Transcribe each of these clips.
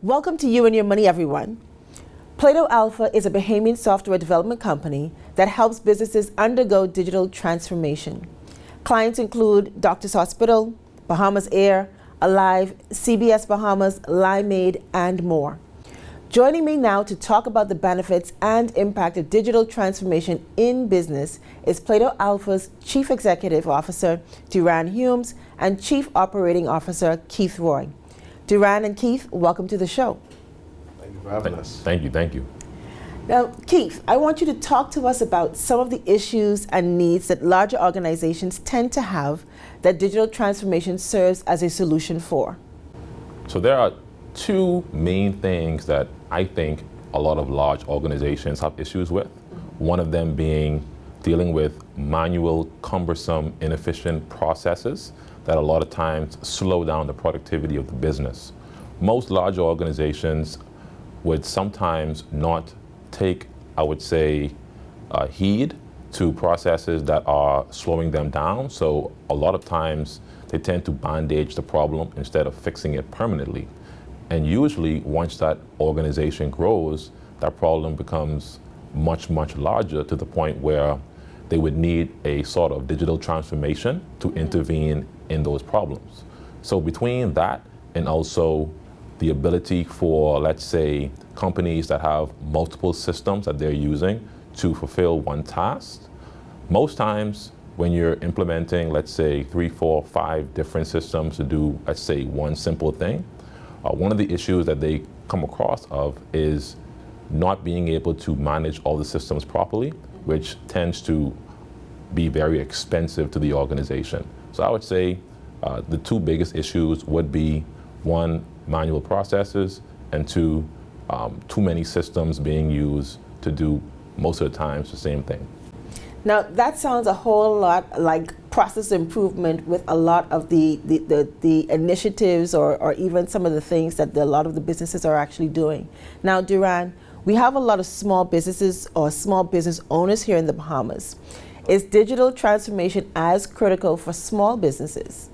Welcome to You and Your Money, everyone. 𝗖𝗙𝗥𝗡𝗘𝗧 is a Bahamian software development company that helps businesses undergo digital transformation. Clients include Doctors Hospital, Bahamas Air, Alive, CBS Bahamas, Limeade, and more. Joining me now to talk about the benefits and impact of digital transformation in business is 𝗖𝗙𝗥𝗡𝗘𝗧's Chief Executive Officer, Duran 𝗪𝗓𝗓𝗛, and Chief Operating Officer, Keith Roye. Duran and Keith, welcome to the show. Thank you for having us. Thank you. Now, Keith, I want you to talk to us about some of the issues and needs that larger organizations tend to have that digital transformation serves as a solution for. So there are two main things that I think a lot of large organizations have issues with. One of them being dealing with manual, cumbersome, inefficient processes that a lot of times slow down the productivity of the business. Most large organizations would sometimes not take, I would say, heed to processes that are slowing them down. So a lot of times they tend to bandage the problem instead of fixing it permanently. And usually once that organization grows, that problem becomes much larger to the point where they would need a sort of digital transformation to intervene in those problems. So between that and also the ability for, let's say, companies that have multiple systems that they're using to fulfill one task, most times when you're implementing, let's say, 3, 4, 5 different systems to do, let's say, one simple thing, one of the issues that they come across of is not being able to manage all the systems properly, which tends to be very expensive to the organization. So I would say the two biggest issues would be, one, manual processes, and two, too many systems being used to do most of the times the same thing. Now, that sounds a whole lot like process improvement with a lot of the initiatives or even some of the things that a lot of the businesses are actually doing. Now, Duran, we have a lot of small businesses or small business owners here in the Bahamas. Is digital transformation as critical for small businesses?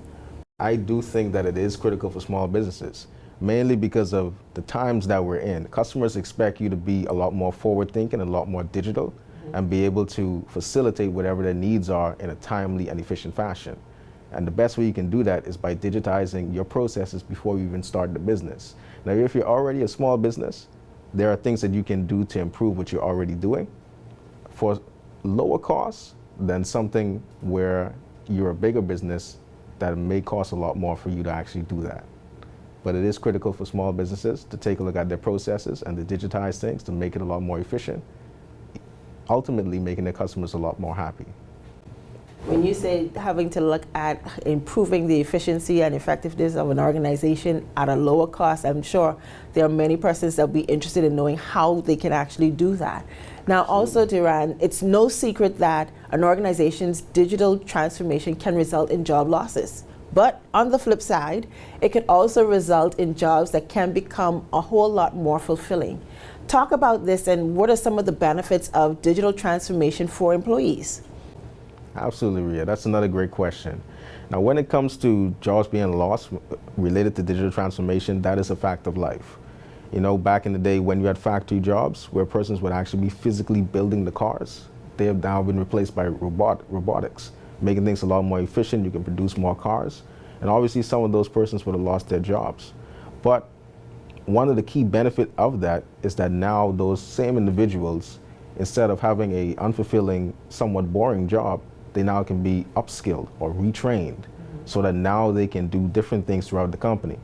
I do think that it is critical for small businesses, mainly because of the times that we're in. Customers expect you to be a lot more forward-thinking, a lot more digital, and be able to facilitate whatever their needs are in a timely and efficient fashion. And the best way you can do that is by digitizing your processes before you even start the business. Now, if you're already a small business, there are things that you can do to improve what you're already doing for lower costs than something where you're a bigger business that may cost a lot more for you to actually do that. But it is critical for small businesses to take a look at their processes and to digitize things to make it a lot more efficient, ultimately making their customers a lot more happy. When you say having to look at improving the efficiency and effectiveness of an organization at a lower cost, I'm sure there are many persons that will be interested in knowing how they can actually do that. Now, also, Duran, it's no secret that an organization's digital transformation can result in job losses. But on the flip side, it could also result in jobs that can become a whole lot more fulfilling. Talk about this and what are some of the benefits of digital transformation for employees? Absolutely, Ria. That's another great question. Now, when it comes to jobs being lost related to digital transformation, that is a fact of life. You know, back in the day when you had factory jobs where persons would actually be physically building the cars, they have now been replaced by robotics, making things a lot more efficient. You can produce more cars. And obviously some of those persons would have lost their jobs. But one of the key benefits of that is that now those same individuals, instead of having a unfulfilling, somewhat boring job, they now can be upskilled or retrained so that now they can do different things throughout the company.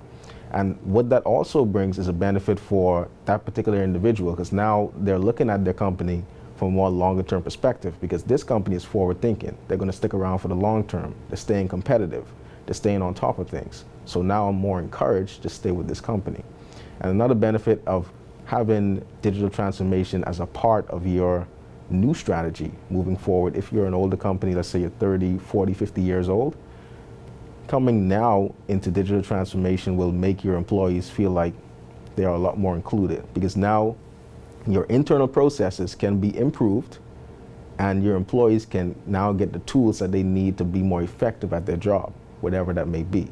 And what that also brings is a benefit for that particular individual, because now they're looking at their company from a more longer term perspective, because this company is forward thinking. They're going to stick around for the long term. They're staying competitive. They're staying on top of things. So now I'm more encouraged to stay with this company. And another benefit of having digital transformation as a part of your new strategy moving forward, if you're an older company, let's say you're 30, 40, 50 years old, coming now into digital transformation will make your employees feel like they are a lot more included, because now your internal processes can be improved and your employees can now get the tools that they need to be more effective at their job, whatever that may be.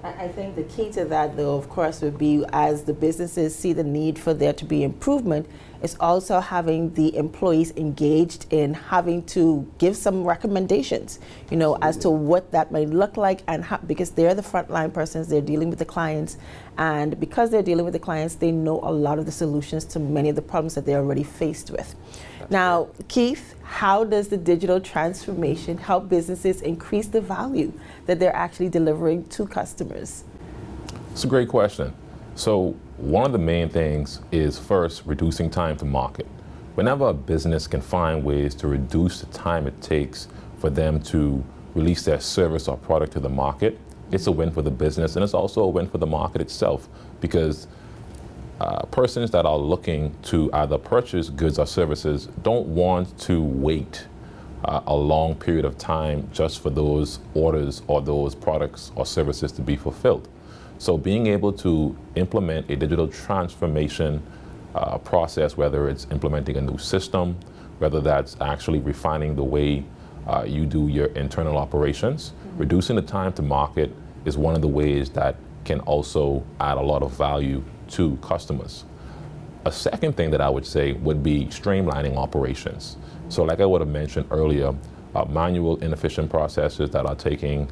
I think the key to that, though, of course, would be as the businesses see the need for there to be improvement, is also having the employees engaged in having to give some recommendations, you know, as to what that might look like, and how, because they're the frontline persons, they're dealing with the clients, and because they're dealing with the clients, they know a lot of the solutions to many of the problems that they're already faced with. Now, Keith, how does the digital transformation help businesses increase the value that they're actually delivering to customers? It's a great question. So one of the main things is first reducing time to market. Whenever a business can find ways to reduce the time it takes for them to release their service or product to the market, it's a win for the business, and it's also a win for the market itself, because persons that are looking to either purchase goods or services don't want to wait a long period of time just for those orders or those products or services to be fulfilled. So being able to implement a digital transformation process, whether it's implementing a new system, whether that's actually refining the way you do your internal operations, reducing the time to market is one of the ways that can also add a lot of value to customers. A second thing that I would say would be streamlining operations. So like I would have mentioned earlier, manual inefficient processes that are taking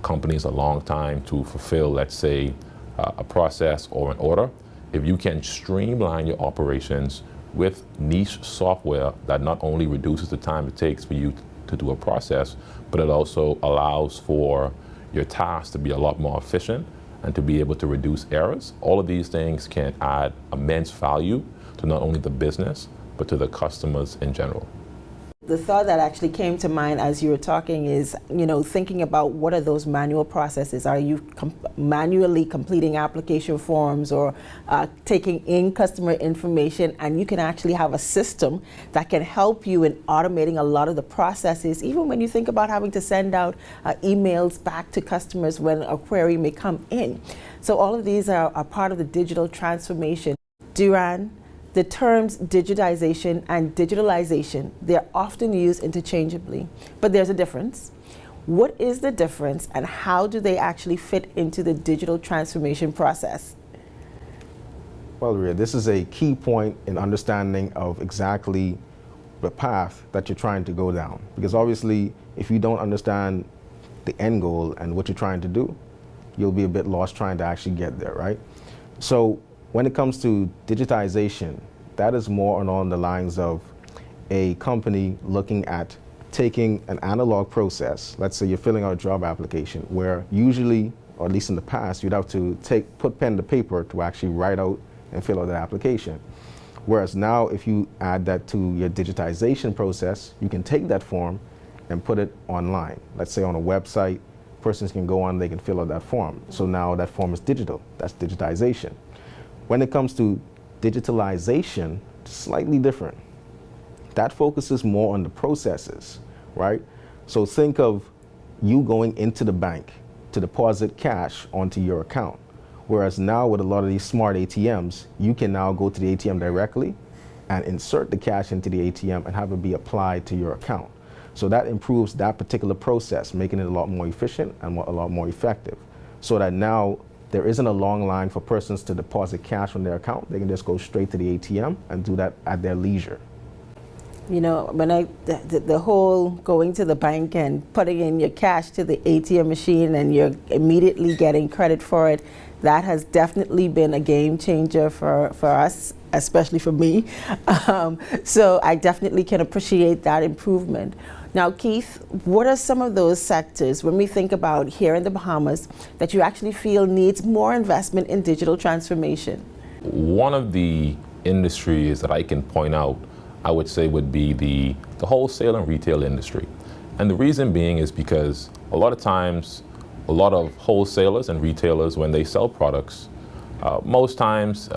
companies a long time to fulfill, let's say, a process or an order. If you can streamline your operations with niche software that not only reduces the time it takes for you to do a process, but it also allows for your tasks to be a lot more efficient and to be able to reduce errors. All of these things can add immense value to not only the business, but to the customers in general. The thought that actually came to mind as you were talking is, you know, thinking about what are those manual processes? Are you manually completing application forms or taking in customer information? And you can actually have a system that can help you in automating a lot of the processes, even when you think about having to send out emails back to customers when a query may come in. So all of these are part of the digital transformation. Duran, the terms digitization and digitalization, they're often used interchangeably, but there's a difference. What is the difference, and how do they actually fit into the digital transformation process? Well, Ria, this is a key point in understanding of exactly the path that you're trying to go down. Because obviously, if you don't understand the end goal and what you're trying to do, you'll be a bit lost trying to actually get there, right? So when it comes to digitization, that is more along the lines of a company looking at taking an analog process. Let's say you're filling out a job application, where usually, or at least in the past, you'd have to put pen to paper to actually write out and fill out that application. Whereas now, if you add that to your digitization process, you can take that form and put it online. Let's say on a website, persons can go on, they can fill out that form. So now that form is digital. That's digitization. When it comes to digitalization, slightly different. That focuses more on the processes, right? So think of you going into the bank to deposit cash onto your account. Whereas now with a lot of these smart ATMs, you can now go to the ATM directly and insert the cash into the ATM and have it be applied to your account. So that improves that particular process, making it a lot more efficient and a lot more effective. So that now there isn't a long line for persons to deposit cash on their account. They can just go straight to the ATM and do that at their leisure. You know, when the whole going to the bank and putting in your cash to the ATM machine and you're immediately getting credit for it, that has definitely been a game changer for us, especially for me. So I definitely can appreciate that improvement. Now, Keith, what are some of those sectors, when we think about here in the Bahamas, that you actually feel needs more investment in digital transformation? One of the industries that I can point out, I would say, would be the wholesale and retail industry. And the reason being is because a lot of times, a lot of wholesalers and retailers, when they sell products, most times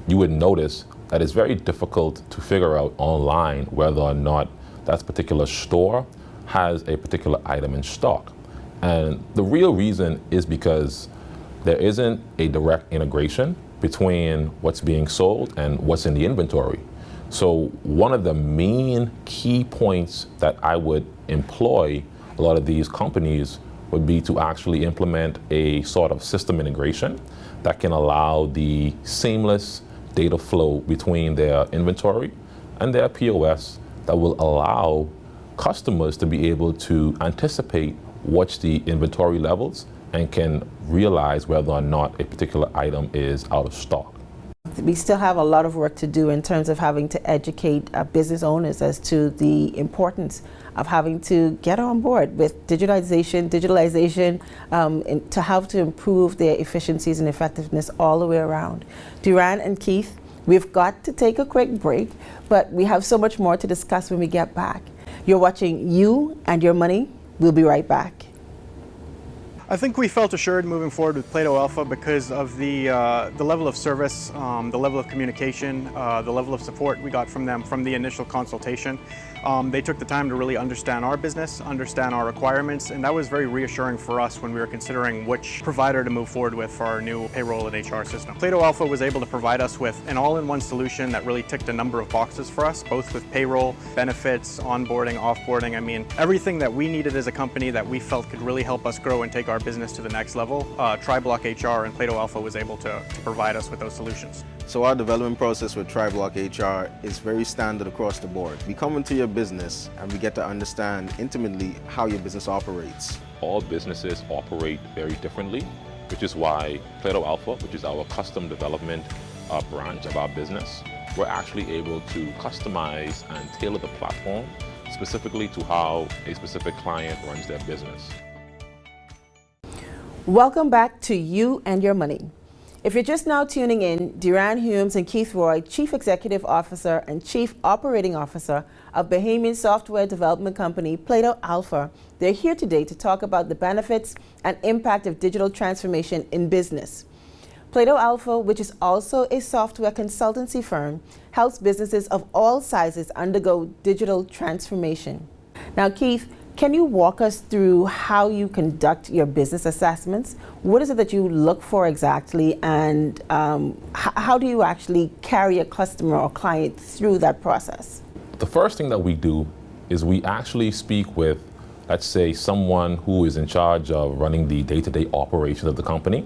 you would notice that it's very difficult to figure out online whether or not that particular store has a particular item in stock. And the real reason is because there isn't a direct integration between what's being sold and what's in the inventory. So one of the main key points that I would employ a lot of these companies would be to actually implement a sort of system integration that can allow the seamless data flow between their inventory and their POS that will allow customers to be able to anticipate what's the inventory levels and can realize whether or not a particular item is out of stock. We still have a lot of work to do in terms of having to educate business owners as to the importance of having to get on board with digitalization, and to have to improve their efficiencies and effectiveness all the way around. Duran and Keith, we've got to take a quick break, but we have so much more to discuss when we get back. You're watching You and Your Money. We'll be right back. I think we felt assured moving forward with 𝗪𝗚𝗪𝗧𝗛 because of the level of service, the level of communication, the level of support we got from them from the initial consultation. They took the time to really understand our business, understand our requirements, and that was very reassuring for us when we were considering which provider to move forward with for our new payroll and HR system. 𝗪𝗚𝗪𝗧𝗛 was able to provide us with an all-in-one solution that really ticked a number of boxes for us, both with payroll, benefits, onboarding, offboarding. I mean, everything that we needed as a company that we felt could really help us grow and take our business to the next level. 𝗪𝗏𝗥 and 𝗪𝗚𝗪𝗧𝗛 was able to provide us with those solutions. So our development process with 𝗪𝗏𝗥𝗜𝗏 is very standard across the board. We come into your business and we get to understand intimately how your business operates. All businesses operate very differently, which is why 𝗪𝗚𝗪𝗏, which is our custom development branch of our business, we're actually able to customize and tailor the platform specifically to how a specific client runs their business. Welcome back to You and Your Money. If you're just now tuning in, Duran Humes and Keith Roye, Chief Executive Officer and Chief Operating Officer of Bahamian software development company 𝗪𝗚𝗪𝗧𝗛, they're here today to talk about the benefits and impact of digital transformation in business. 𝗪𝗚𝗪𝗧𝗛, which is also a software consultancy firm, helps businesses of all sizes undergo digital transformation. Now, Keith, can you walk us through how you conduct your business assessments? What is it that you look for exactly, and how do you actually carry a customer or client through that process? The first thing that we do is we actually speak with, let's say, someone who is in charge of running the day-to-day operations of the company.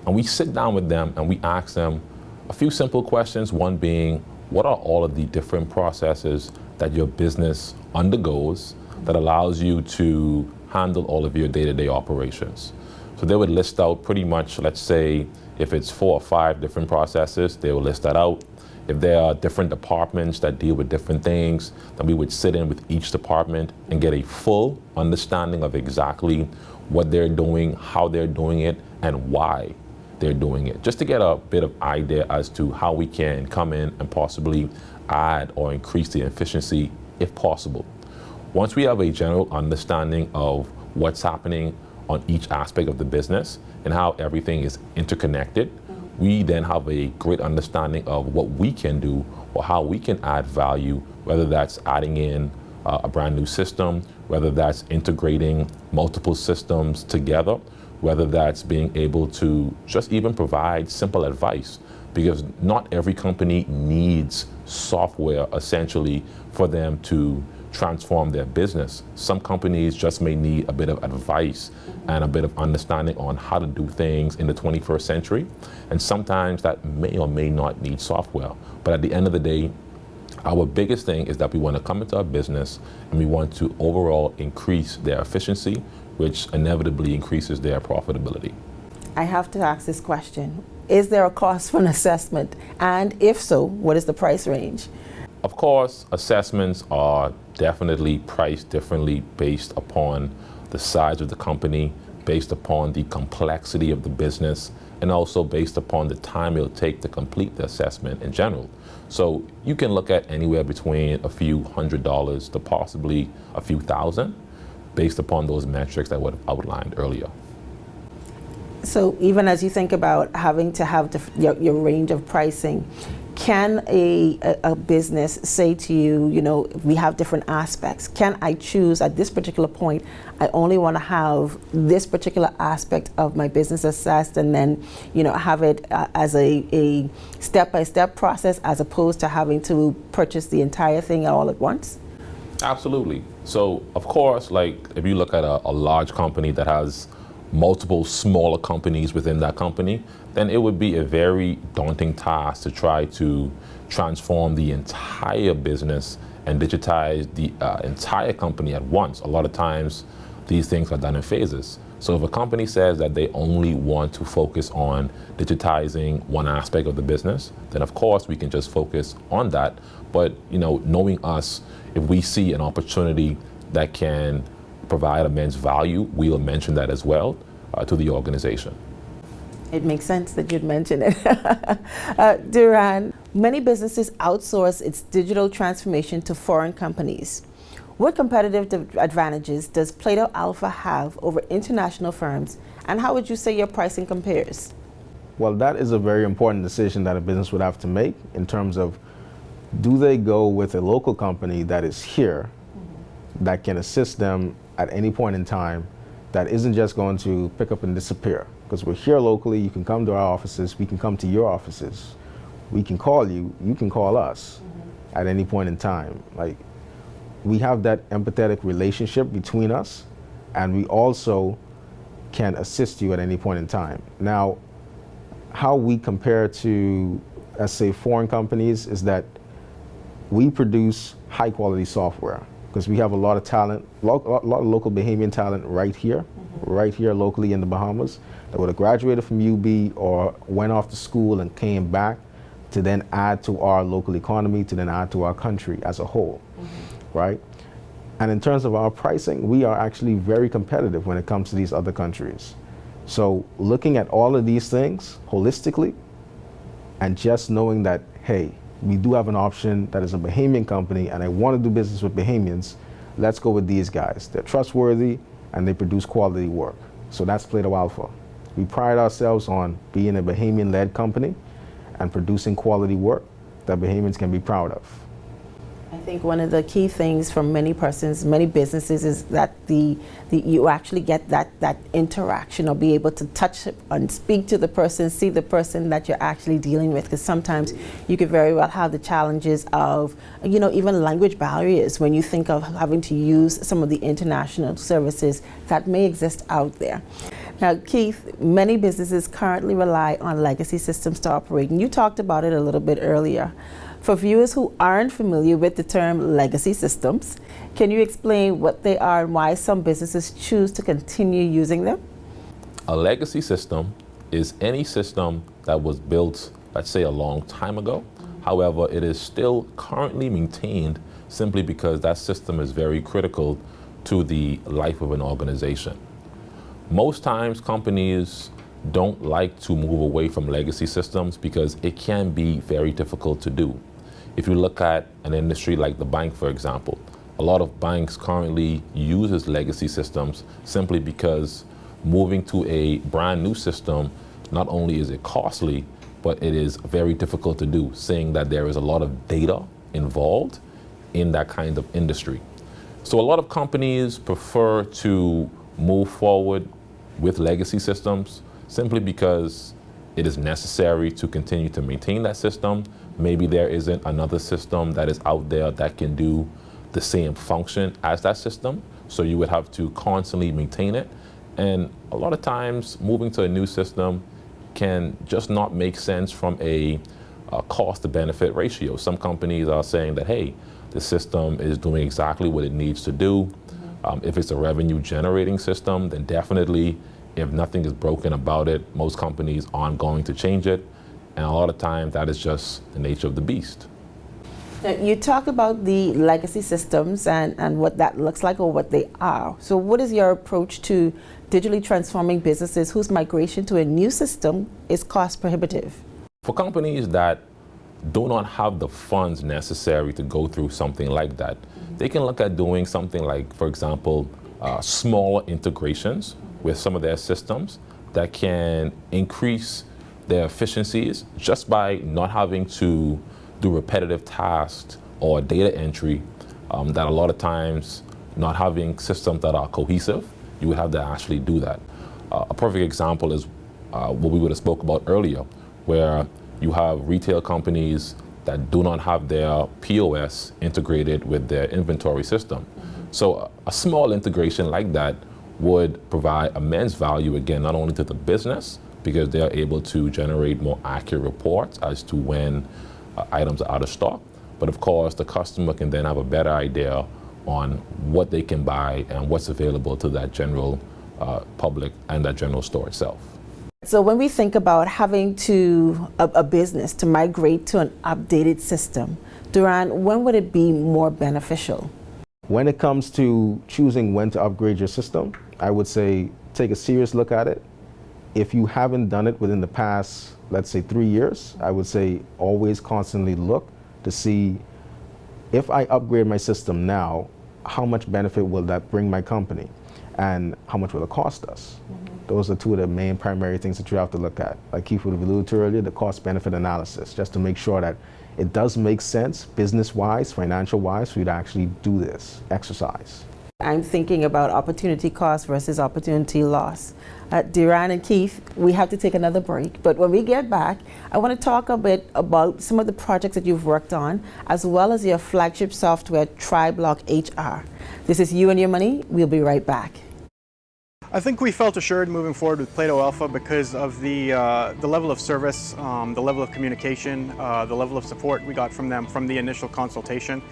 And we sit down with them and we ask them a few simple questions, one being, what are all of the different processes that your business undergoes that allows you to handle all of your day-to-day operations? So they would list out pretty much, let's say, if it's 4 or 5 different processes, they will list that out. If there are different departments that deal with different things, then we would sit in with each department and get a full understanding of exactly what they're doing, how they're doing it, and why they're doing it, just to get a bit of idea as to how we can come in and possibly add or increase the efficiency if possible. Once we have a general understanding of what's happening on each aspect of the business and how everything is interconnected, we then have a great understanding of what we can do or how we can add value, whether that's adding in a brand new system, whether that's integrating multiple systems together, whether that's being able to just even provide simple advice, because not every company needs software essentially for them to transform their business. Some companies just may need a bit of advice and a bit of understanding on how to do things in the 21st century. And sometimes that may or may not need software. But at the end of the day, our biggest thing is that we want to come into our business and we want to overall increase their efficiency, which inevitably increases their profitability. I have to ask this question. Is there a cost for an assessment? And if so, what is the price range? Of course, assessments are definitely priced differently based upon the size of the company, based upon the complexity of the business, and also based upon the time it'll take to complete the assessment in general. So you can look at anywhere between a few $100s to possibly a few thousand, based upon those metrics that I would have outlined earlier. So even as you think about having to have your range of pricing, can a business say to you, you know, we have different aspects. Can I choose at this particular point, I only want to have this particular aspect of my business assessed, and then, you know, have it as a step-by-step process as opposed to having to purchase the entire thing all at once? Absolutely. So, of course, like if you look at a large company that has multiple smaller companies within that company, then it would be a very daunting task to try to transform the entire business and digitize the entire company at once. A lot of times, these things are done in phases. So if a company says that they only want to focus on digitizing one aspect of the business, then of course we can just focus on that. But knowing us, if we see an opportunity that can provide immense value, we'll mention that as well to the organization. It makes sense that you'd mention it. Duran, many businesses outsource its digital transformation to foreign companies. What competitive advantages does 𝗪𝗚𝗪𝗧 have over international firms, and how would you say your pricing compares? Well, that is a very important decision that a business would have to make in terms of, do they go with a local company that is here, that can assist them at any point in time, that isn't just going to pick up and disappear? Because we're here locally, you can come to our offices, we can come to your offices, we can call you, you can call us at any point in time. Like, we have that empathetic relationship between us, and we also can assist you at any point in time. Now, how we compare to, let's say, foreign companies is that we produce high quality software, because we have a lot of talent, a lot of local Bahamian talent right here locally in the Bahamas, that would have graduated from UB or went off to school and came back to then add to our local economy, to then add to our country as a whole, right? And in terms of our pricing, we are actually very competitive when it comes to these other countries. So looking at all of these things holistically, and just knowing that, hey, we do have an option that is a Bahamian company and I want to do business with Bahamians, let's go with these guys. They're trustworthy and they produce quality work. So that's 𝗪𝗚𝗪𝗧. We pride ourselves on being a Bahamian-led company and producing quality work that Bahamians can be proud of. I think one of the key things from many persons, many businesses, is that you actually get that interaction, or be able to touch and speak to the person, see the person that you're actually dealing with. Because sometimes you could very well have the challenges of, even language barriers when you think of having to use some of the international services that may exist out there. Now, Keith, many businesses currently rely on legacy systems to operate, and you talked about it a little bit earlier. For viewers who aren't familiar with the term legacy systems, can you explain what they are and why some businesses choose to continue using them? A legacy system is any system that was built, let's say, a long time ago. However, it is still currently maintained simply because that system is very critical to the life of an organization. Most times, companies don't like to move away from legacy systems because it can be very difficult to do. If you look at an industry like the bank, for example, a lot of banks currently uses legacy systems simply because moving to a brand new system, not only is it costly, but it is very difficult to do, seeing that there is a lot of data involved in that kind of industry. So a lot of companies prefer to move forward with legacy systems simply because it is necessary to continue to maintain that system. Maybe there isn't another system that is out there that can do the same function as that system, so you would have to constantly maintain it. And a lot of times, moving to a new system can just not make sense from a cost-to-benefit ratio. Some companies are saying that, hey, the system is doing exactly what it needs to do. If it's a revenue-generating system, then definitely, if nothing is broken about it, most companies aren't going to change it. And a lot of times, that is just the nature of the beast. Now, you talk about the legacy systems and what that looks like, or what they are. So what is your approach to digitally transforming businesses whose migration to a new system is cost prohibitive? For companies that do not have the funds necessary to go through something like that, they can look at doing something like, for example, smaller integrations with some of their systems that can increase their efficiencies just by not having to do repetitive tasks or data entry, that a lot of times, not having systems that are cohesive, you would have to actually do that. A perfect example is what we would have spoke about earlier, where you have retail companies that do not have their POS integrated with their inventory system. So a small integration like that would provide immense value, again, not only to the business, because they are able to generate more accurate reports as to when items are out of stock, but of course the customer can then have a better idea on what they can buy and what's available to that general public and that general store itself. So when we think about having a business to migrate to an updated system, Duran, when would it be more beneficial? When it comes to choosing when to upgrade your system, I would say take a serious look at it. If you haven't done it within the past, let's say 3 years, I would say always constantly look to see if I upgrade my system now, how much benefit will that bring my company and how much will it cost us? Those are two of the main primary things that you have to look at. Like Keith would have alluded to earlier, the cost benefit analysis, just to make sure that it does make sense business-wise, financial-wise, for you to actually do this exercise. I'm thinking about opportunity cost versus opportunity loss. Duran and Keith, we have to take another break, but when we get back, I want to talk a bit about some of the projects that you've worked on, as well as your flagship software, 𝗪𝗥𝗡𝗖𝗧. This is You and Your Money. We'll be right back. I think we felt assured moving forward with 𝗪𝗥𝗡𝗘𝗖𝗧 because of the level of service, the level of communication, the level of support we got from them from the initial consultation.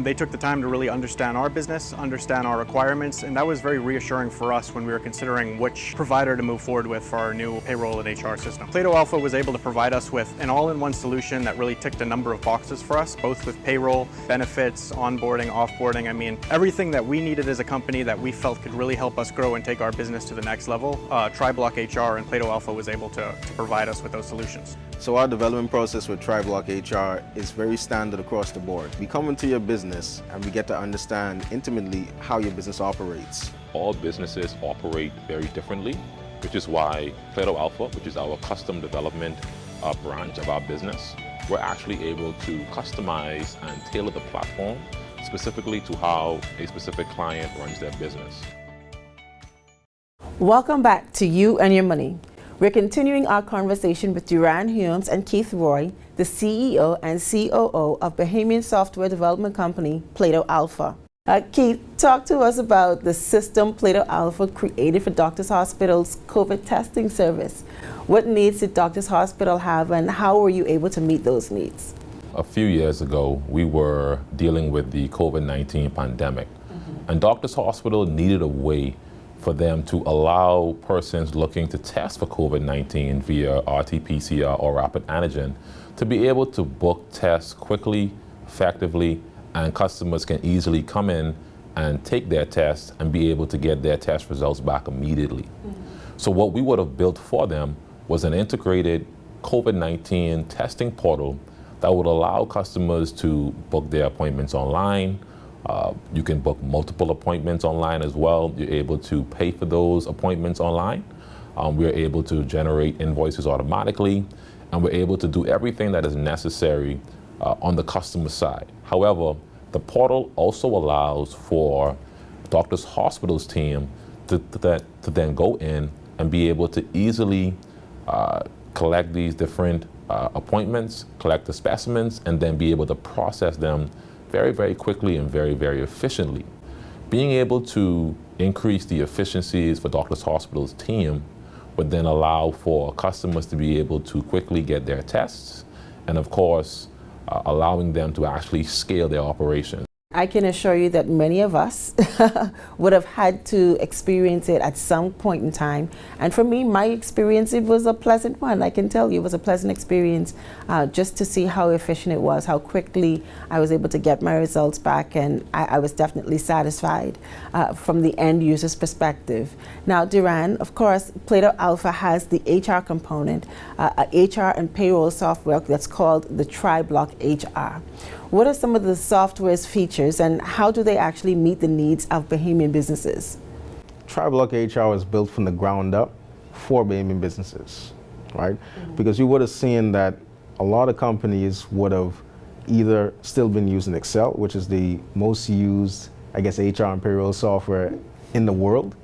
They took the time to really understand our business, understand our requirements, and that was very reassuring for us when we were considering which provider to move forward with for our new payroll and HR system. 𝗪𝗥𝗡𝗘𝗖𝗧 was able to provide us with an all-in-one solution that really ticked a number of boxes for us, both with payroll, benefits, onboarding, offboarding. I mean, everything that we needed as a company that we felt could really help us grow and take our business to the next level, 𝗪𝗥𝗡𝗖𝗧 and 𝗪𝗥𝗡𝗘𝗖𝗧 was able to provide us with those solutions. So our development process with 𝗪𝗥𝗡𝗘𝗧 is very standard across the board. We come into your business and we get to understand intimately how your business operates. All businesses operate very differently, which is why 𝗪𝗥𝗡𝗪𝗧, which is our custom development branch of our business, we're actually able to customize and tailor the platform specifically to how a specific client runs their business. Welcome back to You and Your Money. We're continuing our conversation with Duran Humes and Keith Roye, the CEO and COO of Bahamian software development company 𝗪𝗥𝗡𝗪𝗧. Keith, talk to us about the system 𝗪𝗥𝗡𝗪𝗧 created for Doctors Hospital's COVID testing service. What needs did Doctors Hospital have and how were you able to meet those needs? A few years ago, we were dealing with the COVID-19 pandemic, and Doctors Hospital needed a way for them to allow persons looking to test for COVID-19 via RT-PCR or rapid antigen to be able to book tests quickly, effectively, and customers can easily come in and take their tests and be able to get their test results back immediately. So what we would have built for them was an integrated COVID-19 testing portal that would allow customers to book their appointments online. You can book multiple appointments online as well. You're able to pay for those appointments online. We're able to generate invoices automatically, and we're able to do everything that is necessary on the customer side. However, the portal also allows for Doctors Hospital's team to then go in and be able to easily collect these different appointments, collect the specimens, and then be able to process them very, very quickly and very, very efficiently. Being able to increase the efficiencies for Doctors Hospital's team would then allow for customers to be able to quickly get their tests, and of course, allowing them to actually scale their operations. I can assure you that many of us would have had to experience it at some point in time. And for me, my experience, it was a pleasant one. I can tell you it was a pleasant experience just to see how efficient it was, how quickly I was able to get my results back, and I was definitely satisfied from the end user's perspective. Now, Duran, of course, 𝗪𝗥𝗡𝗪𝗧 has the HR component, HR and payroll software that's called the 𝗪𝗥𝗡𝗪𝗧. What are some of the software's features and how do they actually meet the needs of Bahamian businesses? 𝗪𝗥𝗡𝗪𝗧 was built from the ground up for Bahamian businesses, right? Because you would have seen that a lot of companies would have either still been using Excel, which is the most used, I guess, HR and payroll software in the world.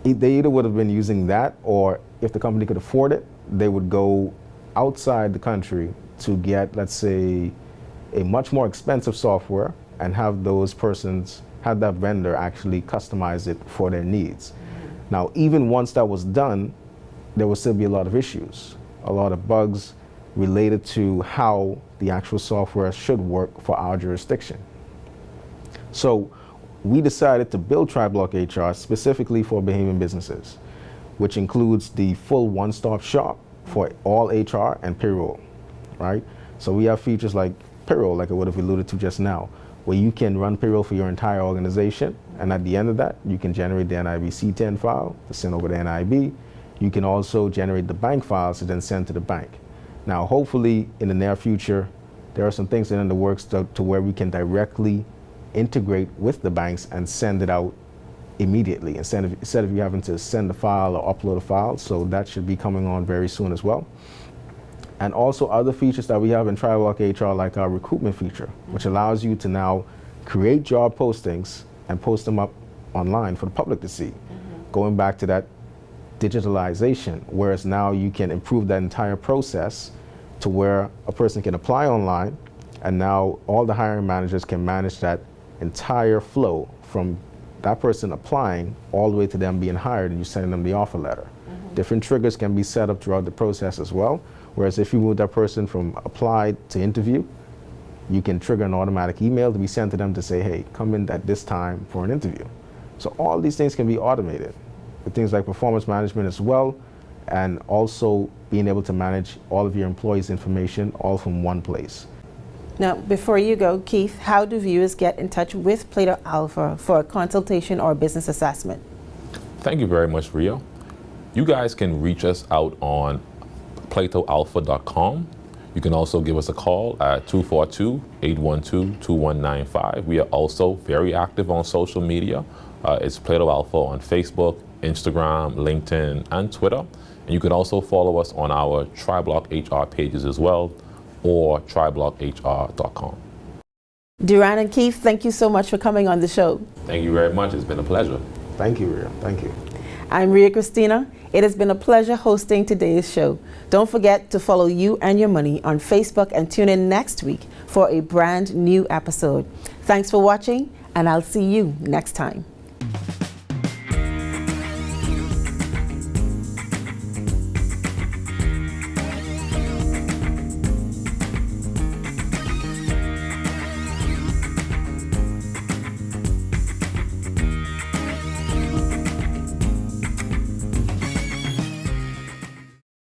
They either would have been using that, or if the company could afford it, they would go outside the country to get, let's say, a much more expensive software and have those persons had that vendor actually customize it for their needs. Now, even once that was done, there will still be a lot of issues, a lot of bugs related to how the actual software should work for our jurisdiction. So we decided to build 𝗪𝗏𝗏 HR specifically for Bahamian businesses, which includes the full one-stop shop for all HR and payroll, right? So we have features like payroll, like I would have alluded to just now, where you can run payroll for your entire organization, and at the end of that, you can generate the NIB C10 file to send over to NIB. You can also generate the bank files to then send to the bank. Now, hopefully, in the near future, there are some things in the works to where we can directly integrate with the banks and send it out immediately instead of you having to send the file or upload a file. So that should be coming on very soon as well. And also other features that we have in 𝗪𝗏𝗏𝗏 HR, like our recruitment feature, which allows you to now create job postings and post them up online for the public to see. Going back to that digitalization, whereas now you can improve that entire process to where a person can apply online, and now all the hiring managers can manage that entire flow from that person applying all the way to them being hired and you sending them the offer letter. Different triggers can be set up throughout the process as well, whereas if you move that person from applied to interview, you can trigger an automatic email to be sent to them to say, hey, come in at this time for an interview. So all these things can be automated with things like performance management as well, and also being able to manage all of your employees' information all from one place. Now, before you go, Keith, how do viewers get in touch with 𝗪𝗏𝗏𝗏 for a consultation or business assessment? Thank you very much, Rio. You guys can reach us out on 𝗪𝗏𝗏𝗏𝗏𝗏𝗏𝗏. You can also give us a call at 242-812-2195. We are also very active on social media. It's 𝗪𝗏𝗏𝗏𝗏 on Facebook, Instagram, LinkedIn, and Twitter. And you can also follow us on our 𝗪𝗏𝗏𝗏𝗏 HR pages as well, or 𝗪𝗏𝗏𝗏𝗏𝗏𝗏.com. Duran and Keith, thank you so much for coming on the show. Thank you very much. It's been a pleasure. Thank you, Ria. Thank you. I'm Ria Christina. It has been a pleasure hosting today's show. Don't forget to follow You and Your Money on Facebook and tune in next week for a brand new episode. Thanks for watching, and I'll see you next time.